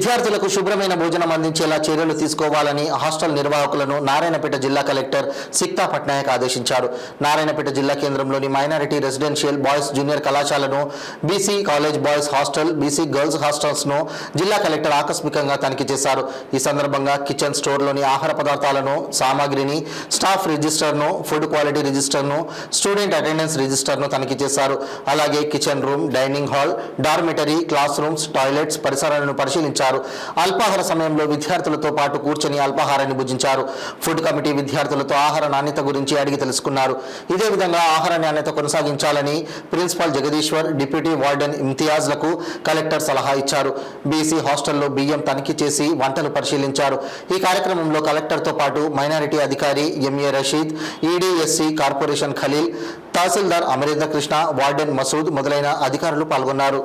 విద్యార్థులకు శుభ్రమైన భోజనం అందించేలా చర్యలు తీసుకోవాలని హాస్టల్ నిర్వాహకులను నారాయణపేట జిల్లా కలెక్టర్ సిక్తా పట్నాయక్ ఆదేశించారు. నారాయణపేట జిల్లా కేంద్రంలోని మైనారిటీ రెసిడెన్షియల్ బాయ్స్ జూనియర్ కళాశాలను, BC college boys hostel, BC girls హాస్టల్స్ను జిల్లా కలెక్టర్ ఆకస్మికంగా తనిఖీ చేశారు. ఈ సందర్భంగా కిచెన్ స్టోర్లోని ఆహార పదార్థాలను, సామాగ్రిని, స్టాఫ్ రిజిస్టర్ను, ఫుడ్ క్వాలిటీ రిజిస్టర్ను, స్టూడెంట్ అటెండెన్స్ రిజిస్టర్ను తనిఖీ చేశారు. అలాగే kitchen room, dining hall, dormitory, class rooms, toilets పరిసరాలను పరిశీలించారు. అల్పాహార సమయంలో విద్యార్థులతో పాటు కూర్చొని అల్పాహారాన్ని భుజించారు. ఫుడ్ కమిటీ విద్యార్థులతో ఆహార నాణ్యత గురించి అడిగి తెలుసుకున్నారు. ఇదే విధంగా ఆహార నాణ్యత కొనసాగించాలని ప్రిన్సిపాల్ జగదీశ్వర్, డిప్యూటీ వార్డెన్ ఇంతియాజ్లకు కలెక్టర్ సలహా ఇచ్చారు. బీసీ హాస్టల్లో బియ్యం తనిఖీ చేసి వంటలు పరిశీలించారు. ఈ కార్యక్రమంలో కలెక్టర్తో పాటు మైనారిటీ అధికారి MA Rasheed, EDSC corporation Khalil, తహసీల్దార్ అమరేంద్ర కృష్ణ, వార్డెన్ మసూద్ మొదలైన అధికారులు పాల్గొన్నారు.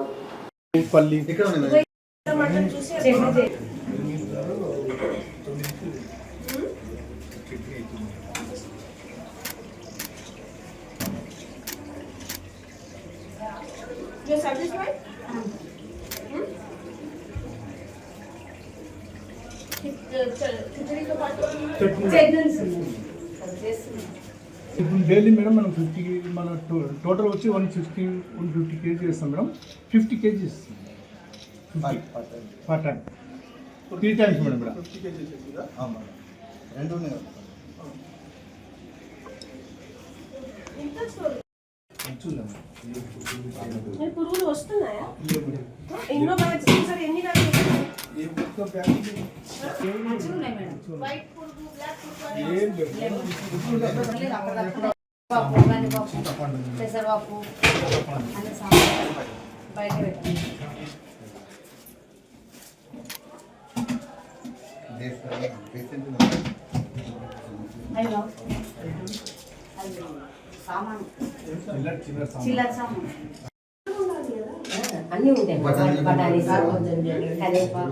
You're satisfied? ఇప్పుడు డైలీ మేడం మనం 50 మన టోటల్ వచ్చి 150 కేజీ చేస్తాం madam. 50 kgs per time 3 times madam. 50 kgs రెండు పురుగులు వస్తున్నాయా? ఎన్నో బ్యాగ్స్ సార్, ఎన్ని పెసరపప్పు బయట పెట్టండి. సామాను చిల్లర సామాను అన్నీ ఉంటాయి. బఠానీ, కరివేపాకు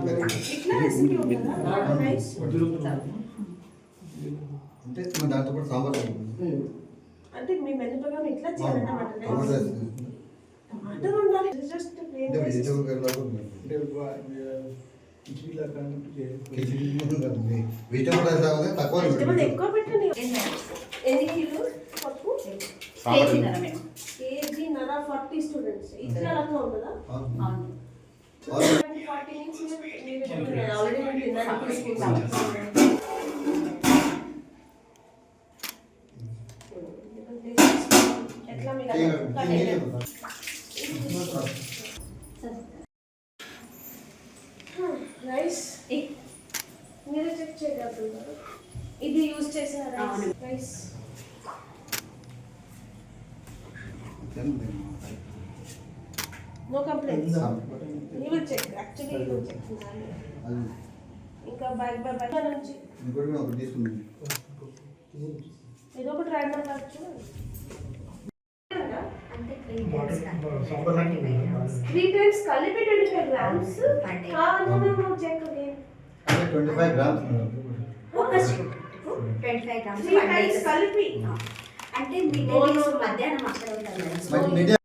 దాంతో పాటు సాంబార్ అంటే మీ మెను ప్రకారం ఎట్లా చేయాలన్నమాట. టమాటా ఉండాలి. Just plain vegetable curry vegetable ఎక్కువ పెట్టండి. ఎన్ని కిలో పప్పు? కేజీ నర 40 స్టూడెంట్స్. ఇట్లా రకంగా ఉంటుందా? 40 నుంచి ఆల్రెడీ ఎట్లా మీరు రైస్ మీరే చెక్ చేయగలుగుతున్నారు. ఇది యూజ్ చేసిన rice no complaints. You will check, actually you will check. ఇంకా బ్యాగ్ నుంచి ఏదో ఒకటి ర్యాండమ్ కావచ్చు. 3 times కలిపి 25 grams. No, check again. 25 grams. 25 grams. 3 times కలిపి అంటే మధ్యాహ్నం అక్కడ ఉంటారు.